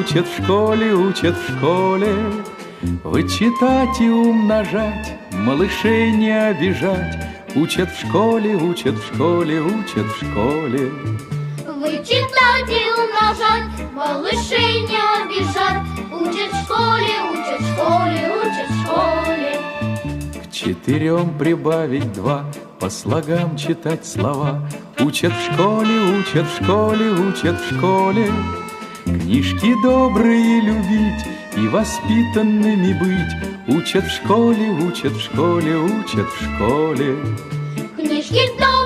учат в школе, учат в школе. Вычитать и умножать, малышей не обижать. Учат в школе, учат в школе, учат в школе. Вычитать и умножать, малышей не обижать. Учат в школе, учат в школе, учат в школе. К 4 прибавить 2, по слогам читать слова. Учат в школе, учат в школе, учат в школе. Книжки добрые любить и воспитанными быть. Учат в школе, учат в школе, учат в школе. Книжки добрые